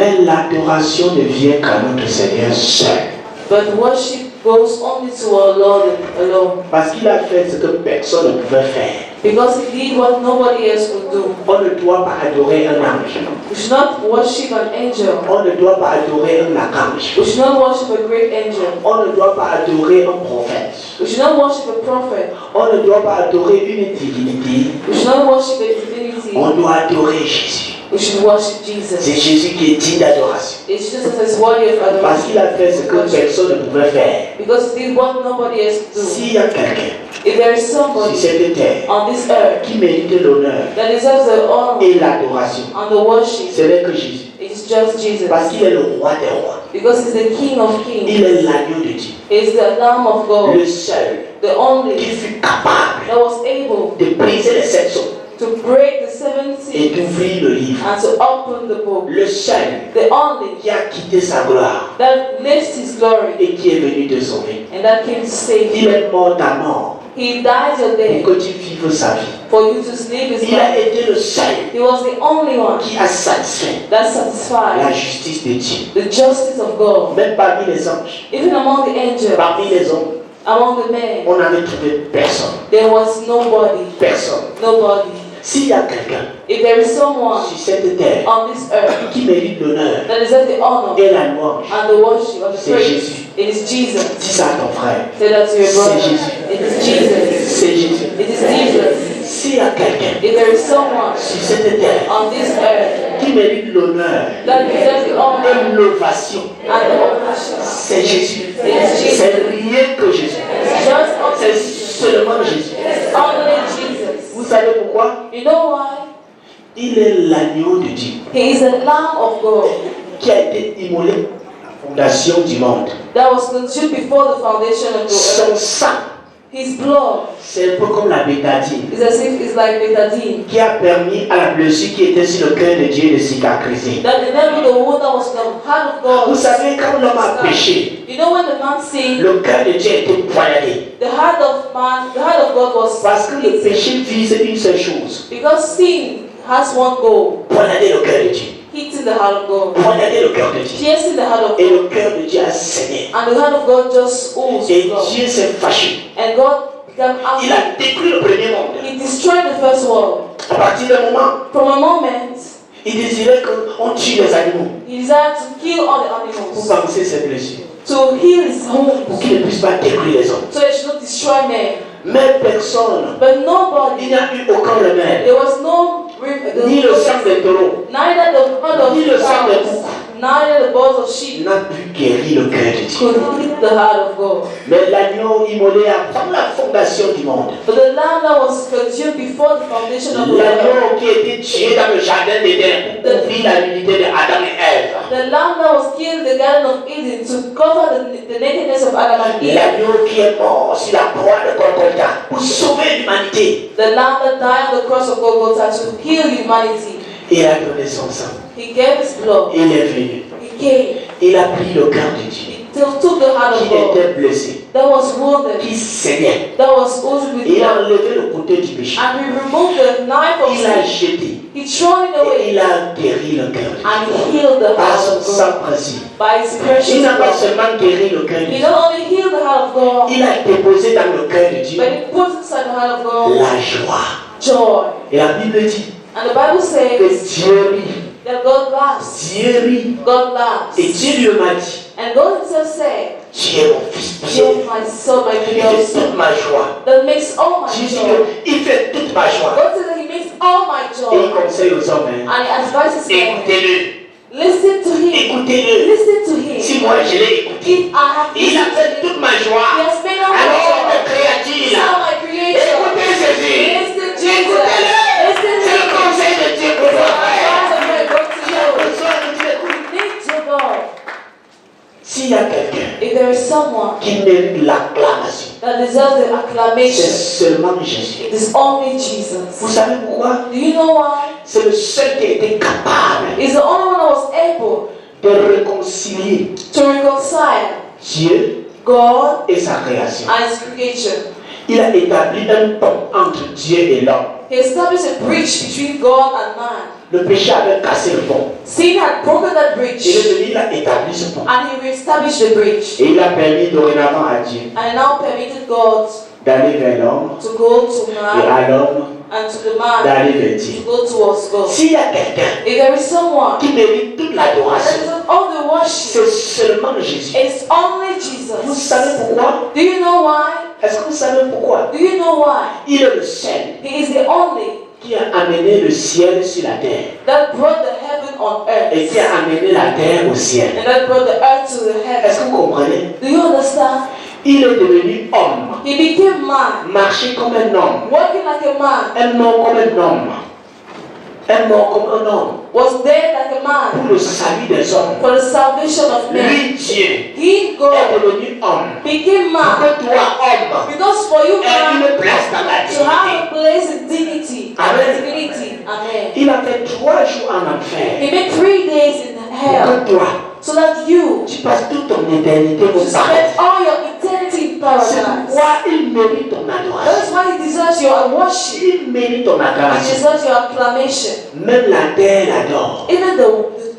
Mais l'adoration ne vient qu'à notre Seigneur seul. But worship goes only to our Lord alone. Parce qu'il a fait ce que personne ne pouvait faire. Because he did what nobody else could do. On ne doit pas adorer un ange. We should not worship an angel. On ne doit pas adorer un archange. We should not worship a great angel. On ne doit pas adorer un prophète. We should not worship a prophet. On ne doit pas adorer une divinité. We should not worship a divinity. On doit adorer Jésus. We should worship Jesus. C'est Jésus qui est digne d'adoration. It's Jesus that is worthy of Parce adoration. qu'il a fait ce que personne ne pouvait faire. Because he did what nobody else could do. S'il y a quelqu'un If there is sur somebody cette terre on this earth qui mérite l'honneur that deserves the honor et l'adoration, and the worship, ce n'est que Jésus. it is just Jesus. Parce qu'il est le roi des rois. Because he's the King of Kings. Il est l'agneau de Dieu. He's the Lamb of God. Le seul The qui only fut capable that was able de briser les sept sceaux to break the seven et seals d'ouvrir le livre. and to open the book. Le seul The only qui a quitté sa gloire that left his glory et qui est venu te sauver. and that came to save Il you. est mort à mort He died your day pour que tu vives sa vie. for you to live his Il a life. été le seul He was the only one qui a satisfait that la satisfied justice de Dieu. the justice of God. Même parmi les anges, Even among the angels, parmi les hommes, among the men, on n'avait trouvé personne. there was nobody. Personne. Nobody. S'il y a quelqu'un If there is someone sur cette terre on this earth qui mérite l'honneur that deserves the honor et la louange, and the worship and the c'est praise, Jésus. it is Jesus. Dis ça à ton frère. Say that to your C'est brother. Jésus. It is Jesus. C'est Jésus. It is Jesus. S'il y a quelqu'un If there is someone sur cette terre on this earth qui mérite l'honneur that deserves the honor et l'ovation, and the worship, c'est Jésus. it is Jesus. C'est rien que Jésus. It's just C'est only, seulement Jésus. it's only Jesus. Vous savez pourquoi? You know why? Il est l'agneau de Dieu He is the Lamb of God qui a été immolé à la fondation du monde. that was consumed before the foundation of the Son earth. sang, His blood c'est un peu comme la bétadine is as if it's like betadine. qui a permis à la blessure qui était sur le cœur de Dieu de cicatriser. That enabled the wound that was in the heart of God. Vous savez, quand l'homme a péché, You know when the man sinned, le cœur de Dieu a été poignardé. the heart of God was Parce que le hit. péché vise une seule chose: Because sin has one goal, poignarder le cœur de Dieu. hitting the heart of God, Poignarder le cœur de Dieu. piercing the heart of Et God, le cœur de Dieu a saigné. and the heart of God just oozed Et God. Dieu s'est fâché. And God became Il angry. a détruit le premier monde. He destroyed the first world. À partir d'un moment, From a moment, il désirait qu'on tue les animaux he desired to kill all the pour animals, penser ses blessures, to heal his pour wounds, qu'il ne puisse pas détruire les hommes. so they should not destroy men. Mais personne, But il nobody, n'y a eu aucun remède, there was no, ni le sang des taureaux, neither the blood of ni le sang des cows, boucs, neither the balls of sheep n'a pu guérir le cœur de Dieu. could hit the heart of God. Mais l'agneau immolé avant la fondation du monde, But the lamb that was consumed before the foundation of the world, l'agneau qui a été tué dans le jardin d'Éden pour couvrir la nudité de Adam et Ève, the lamb that was killed in the Garden of Eden to cover the nakedness of Adam and Eve, l'agneau qui est mort sur la croix de Golgotha pour sauver l'humanité, the lamb that died on the cross of Golgotha to heal humanity. il a donné son sang. He gave his blood. Il est venu. He came. Il a pris le cœur de Dieu He took the heart of qui God était blessé, that was wounded, qui saignait. that was oozed with Il a blood, enlevé le couteau du péché. and he removed the knife of Il a sin. jeté. He threw it Et away, il a guéri le cœur de Dieu. and he healed the Par heart son of God sang précieux. by his Il precious n'a pas blood. seulement guéri le cœur de He Dieu. not only healed the heart of God, Il a déposé dans le cœur de Dieu but he put inside the heart of God la joie. joy. Et la Bible dit And the Bible que says Dieu rit. that God laughs. Dieu rit. God laughs. Et Dieu lui m'a dit, And God himself said, tu es mon fils "You're bien. my son, my Il beloved fait toute son." ma joie. That makes all my Dieu dit joy. qu'il fait toute ma joie. God says that he makes all my Et il joy. conseille aux hommes, hein, And he advises them, écoutez-le. listen to him. Écoutez-le. Listen to him. Si moi je l'ai écouté, If I have il a listened to fait him, toute ma he joie. has made all my Alors, joy. le créature, He's now my creator. écoutez Jésus. Listen to Jesus. Écoutez-le. Listen to C'est le him. conseil de Dieu pour toi. Advice of God goes to Tu as you. besoin de Dieu. You need to God. S'il y a quelqu'un If there is someone qui mérite l'acclamation, that deserves the c'est acclamation, seulement Jésus. it is only Vous Jesus. savez pourquoi? Do you know why? C'est le seul qui a été capable He's the only one that was able de réconcilier to reconcile Dieu God et sa création. and his creation. Il a établi un pont entre Dieu et l'homme. He established a bridge between God and man. Le péché avait cassé le pont. Sin had broken that bridge. Il est venu, il a établi ce pont. And he reestablished the bridge. Et il a permis dorénavant à Dieu And now permitted God d'aller vers l'homme to go to et man à l'homme and to the man d'aller vers to Dieu. go towards God. S'il y a quelqu'un If there is someone qui mérite toute that l'adoration, deserves all the worship, c'est seulement Jésus. it's only Vous Jesus. savez pourquoi? Do you know why? Est-ce que vous savez pourquoi? Do you know why? Il est le seul He is the only qui a amené le ciel sur la terre that brought the heaven on et earth qui a amené la terre au ciel. and that brought the earth to the Est-ce que heaven. vous comprenez? Do you understand? Il est devenu homme, He became man, marché comme un homme, walking like a man, un mort comme un homme, un mort comme un homme, was dead like a man pour le salut des hommes. for the salvation of men. Lui, Dieu, He, est God, devenu homme. became man Que toi, homme, because for you, ait man, une place dans la to have dignité. a place in dignity. Amen. Dignity. Amen. Il a fait 3 jours en enfer. He made 3 days in Pour hell que toi, so that you tu passes toute ton éternité au should spend paradis. all your eternity in C'est paradise. pourquoi il mérite ton adoration. That is why he deserves your worship. Il mérite ton He adoration. deserves your acclamation. Même la terre l'adore. Even the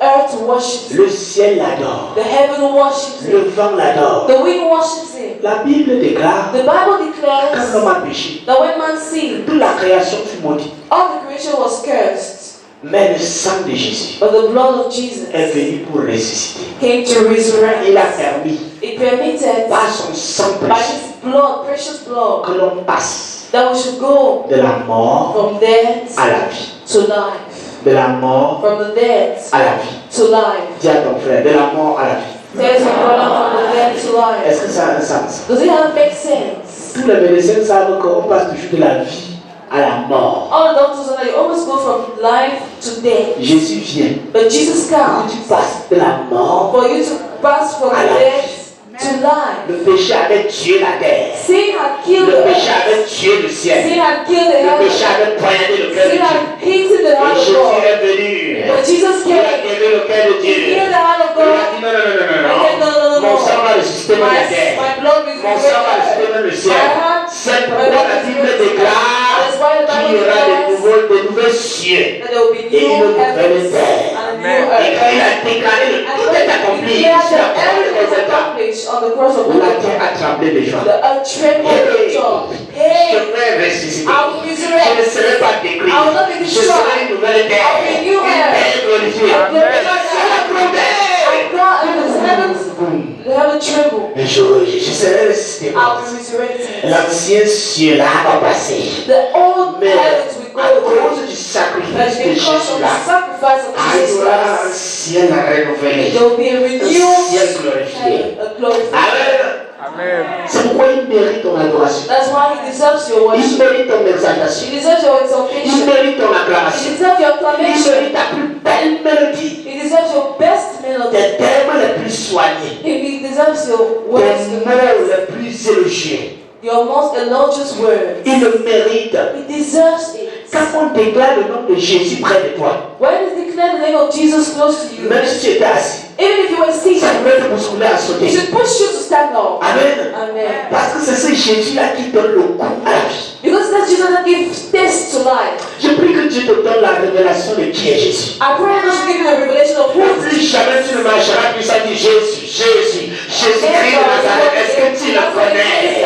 earth worships him. Le ciel l'adore. The heaven worships Le him. vent l'adore. The wind worships him. La Bible déclare, The Bible quand declares l'homme a péché, that when man sinned, toute la création fut maudite. all the creation was cursed. Mais le sang de Jésus But the blood of Jesus est venu pour ressusciter. came to resurrect. Il a permis, It permitted par son sang by précieux, his blood, precious blood, que l'on passe that we should go de la mort from death à la vie. to life. De la mort From the death à la vie. to life. Dis à ton frère, de la mort à la vie. There's a brother from the death to life. Est-ce que ça a un sens? Does it have make sense? Tous les médecins savent qu'on passe toujours de la vie à la mort. All the doctors know that you always go from life to death. Jésus vient. But Jesus Quand comes tu passes de la mort, for you to pass from À la death to life. le péché avait tué la terre. Sin had killed Le the péché earth. avait tué le ciel. Sin had killed the Le péché heaven. avait poignardé le cœur de Sin Dieu. had hated the Et heart of Jésus God. est venu. But Jesus Il a came. guéri le cœur de He Dieu. healed the heart of Il a God. dit non, non, non, non, I non, said, no, no, no, non. Mon sang no. va ressusciter même la terre. My blood is Mon sang va ressusciter même le ciel. C'est pourquoi la Bible déclare qu'il y aura de nouvelles cieux that there will be et une new nouvelle heavens terre. and a Et new quand il earth. a déclaré le And tout when est he accompli declared sur la that parole de everything is Golgotha, accomplished on the cross of la terre Golgotha, a tremblé de joie. the earth trembled with joy. Je Hey, vais ressusciter. I will Je ne resurrect. serai pas détruit. I will not be Je destroyed. serai une nouvelle terre. I'll be new Une earth. terre glorifiée. C'est la promesse. And God, and the heaven tremble. Un jour, je serai ressuscité. I will resurrect. L'ancien ciel là va passer. The old Mais heavens will à go. cause du But sacrifice de because of Jésus the là, sacrifice of il y Jesus aura un Christ, ciel à renouveler. there will be a renewed ciel glorifié. heaven, a glorified. Amen. C'est pourquoi il mérite ton adoration. That's why he deserves your Il worship. mérite ton exaltation. He deserves your Il exaltation. mérite ton He acclamation. deserves your Il acclamation. mérite ta plus belle mélodie. He deserves your best melody. Tes termes les plus soignés. He deserves your Tes words, mots les plus élogieux. your most elogious words. Il le mérite. He deserves it. Quand on déclare le nom de Jésus près de toi, When you declare the name of Jesus close to you, même si tu étais assis, even if you were ça seated, peut te bousculer à it sauter. should push you to stand up. Amen. Amen. Parce que c'est ce Jésus-là qui donne le goût à la vie. Because that's Jesus that gives taste to life. Je prie que Dieu te donne la révélation de qui est Jésus. I pray that should give you a revelation of who is Plus jamais tu ne marcheras plus sans dire Jésus, Jésus, Jésus-Christ de Nazareth. Est-ce que tu le connais?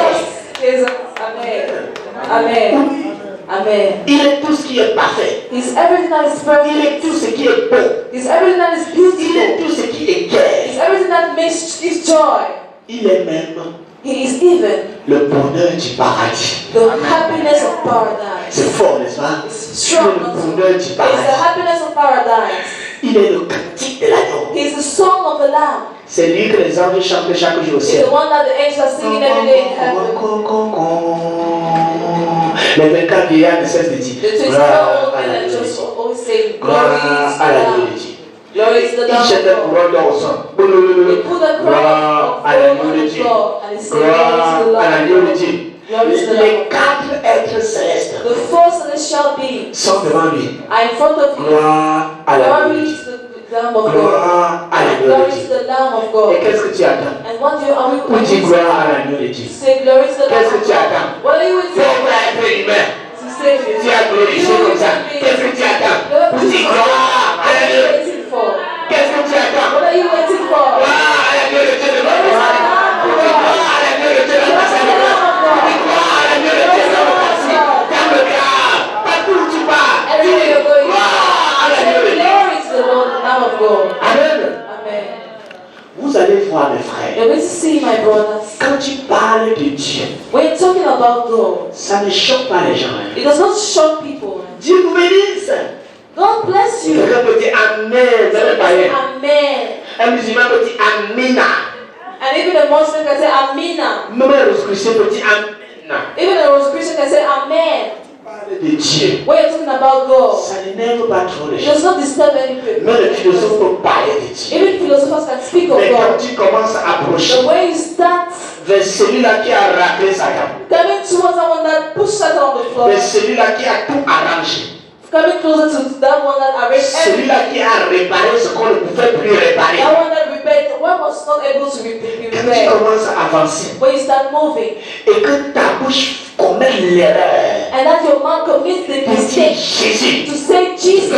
Amen. Amen. Amen. Il est tout ce qui est parfait. He's everything that is Il perfect. est tout ce qui est beau. He's everything that is Il est beautiful. tout ce qui est gai. He's everything that makes gives joy. Il est même He is even le bonheur du paradis. the happiness of paradise. C'est fort, n'est-ce pas? It's Il est strong. le bonheur du It's the paradis. happiness of paradise. Il est le cantique de l'agneau. He's the song of the Lamb. C'est lui que les anges chantent chaque jour au He's ciel. the one that the angels are singing every day in heaven. Les 24 vieillards ne cessent de dire The 24 gloire old à men la and Dieu. just always say, Gloire Glory to à the la Dieu Lamb. de Dieu. Glory to the Il Lamb jette of un God. couronne d'or au sol. They put a crown Gloire of à gold l'agneau on de the Dieu. floor and they say, Gloire Glory to the à Lamb l'agneau of de God. Dieu. Glory to the Les Lamb of God. 4 êtres célestes The four celestial beings sont devant lui. are in front of you. Gloire à l'agneau de Glory Dieu. to the Lamb of God. Gloire à l'agneau de Glory to Dieu. the Lamb of Et God. qu'est-ce que tu attends? And what do you, are we Pour dire waiting gloire à l'agneau de Dieu. to say glory to the Lamb Qu'est-ce que of tu God? attends? What are you waiting Pour être humain. to say Tu as glorifié comme ça. Qu'est-ce que tu attends? Pour dire gloire à Dieu. Qu'est-ce que tu attends? What are you waiting for? Gloire à la Dieu de Dieu de notre Salut. Pour dire gloire à la Dieu de Dieu de notre Salut. Pour dire gloire à la Dieu de Dieu de notre Salut. Dans le cas, partout où tu vas, dis gloire à la Dieu de Dieu. Glory to the Lord, the Lamb of God. Amen. Amen. Vous allez voir mes frères. You're going to see, my brothers. Quand tu parles de Dieu, When you're talking about God, ça ne choque pas les gens. it does not shock people. Dieu vous bénisse. God bless you. Quelqu'un peut dire Amen. Vous allez parler. Amen. Un musulman peut dire Amina. And even a Muslim can say Amina. Même un Rose-Christien peut dire Amina. Even a Rose Christian can say Amen. Parle de Dieu. When you're talking about God, Ça n'énerve pas trop les it gens. does not disturb any people. Même les philosophes peuvent parler de Dieu. Even philosophers can speak of Mais quand God. tu commences à approcher The way you start vers celui-là qui a raclé Satan, coming towards someone that pushed Satan on the floor, vers celui-là qui a tout arrangé, coming closer to that one that arranged everything, celui-là qui a réparé ce qu'on ne pouvait plus réparer. that one that repaired what was not able to be Quand tu repaired. commences à avancer When you start moving, et que ta bouche commet l'erreur and that your mouth commits the pour dire mistake Jésus, to say Jesus,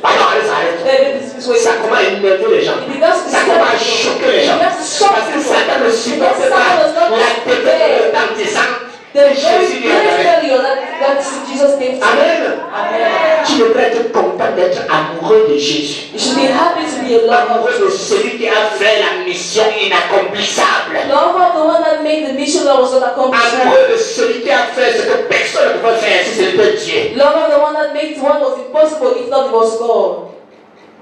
pardon, allez, s'arrête. Ça commence à énerver les gens. it begins to Ça commence à disturb you. choquer les It gens. begins to shock Parce que people. Satan ne supporte Because pas Satan does not la défaite bear retentissante the que very Jésus lui a great donnée. failure that Jesus gave to you. Amen. Amen. Tu devrais être content d'être amoureux de Jésus. You should be happy to be a lover Amoureux of de Jesus. celui qui a fait la mission inaccomplissable. Lover of the one that made the mission that was not accomplished. Amoureux de celui qui a fait ce que personne ne pouvait faire si ce n'était Dieu. Lover of the one that made what was impossible if not it was God.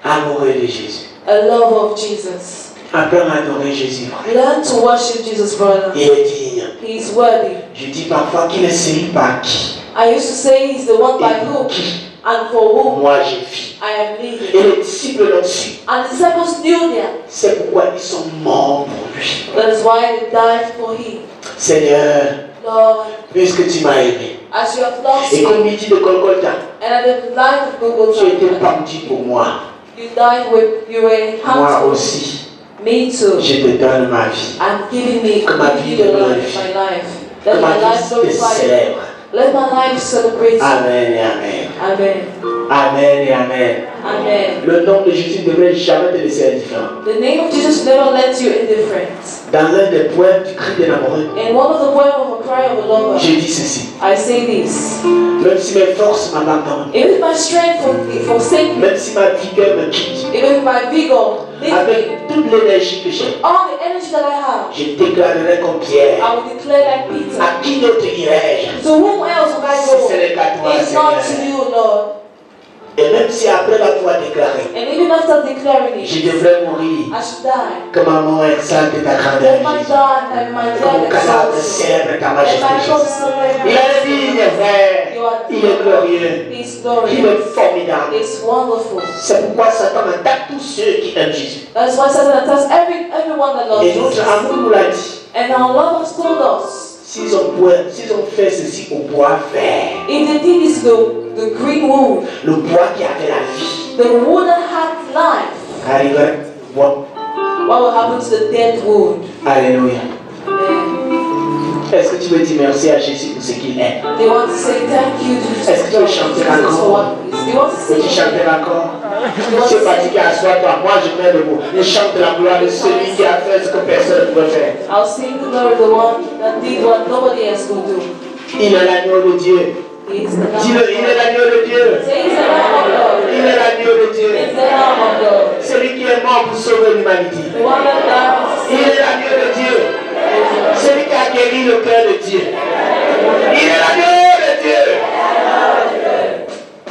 Amoureux de Jésus. A lover of Jesus. Apprends à adorer Jésus, frère. Learn to worship Jesus, brother. Il est digne. He is worthy. Je dis parfois qu'il est celui par qui I used to say he's the one by et whom pour qui and for whom moi je vis. I am Et living. les disciples l'ont su. And the disciples knew that. C'est pourquoi ils sont morts pour lui. That is why they died for him. Seigneur, Lord, puisque tu m'as aimé. as you have loved Et comme me, il dit de Golgotha, and at the life of tu as été Golgotha, pendu pour moi. you died with, you were Moi hung. aussi, Me too. je te donne ma vie. I'm giving me, Que ma I'm vie giving you te my life. Que Let ma my life vie te glorify you. célèbre. Let my life celebrate you. Amen et Amen. Amen. Amen et Amen. Amen. Le nom de Jésus ne devrait jamais te laisser indifférent. The name of Jesus never lets you indifferent. Dans l'un des poèmes du cri des amoureux, In one of the poems of a cry of a lover, je dis ceci. I say this. Même si mes forces m'abandonnent, Even if my strength forsake me, même si ma vigueur me quitte, even if my vigor leaves me, avec toute l'énergie que j'ai, all the energy that I have, je déclarerai comme Pierre. I will declare like Peter. À qui d'autre irai-je To whom else will I si go? ce n'est qu'à toi, It's not to Seigneur? you, Lord. Et même si après l'avoir déclaré, And even after declaring it, je devrais mourir, I should die. que ma mort exalte ta grandeur, Let my Jésus. God and my Que mon death cadavre exalt you. célèbre ta Let majesté, my Jésus. soul celebrate Il est digne, frère. you. Are Il est glorieux. He's Il glorious. est formidable. It's wonderful. C'est pourquoi Satan attaque tous ceux qui aiment Jésus. That's why Satan attacks everyone that loves Et notre Jesus. amour nous l'a dit. And our love has told us, S'ils ont fait ceci au bois vert, if they did this to the green wood, le bois qui avait la vie, the wood that had life, arriverait. Bon. what will happen to the dead wood? Alléluia. Then Est-ce que tu veux dire merci à Jésus pour ce qu'il est? they want to say thank you to Est-ce que tu veux chanter encore? what he is. They want to Tu say chantes encore? Tu es fatigué, assois-toi. Moi, je viens debout. Je chante la gloire de celui qui a fait ce que personne ne pouvait faire. I'll sing the glory of the one that did what nobody else could do. Il est l'agneau de Dieu. He is the Lamb of Dis-le, il est God. l'agneau de Dieu. Say he's the Lamb of God. Il est l'agneau de Dieu. He's the Lamb of God. Celui qui est mort pour sauver l'humanité. The one that died. Il est l'agneau de Dieu. Celui qui a guéri le cœur de Dieu. Il est l'agneau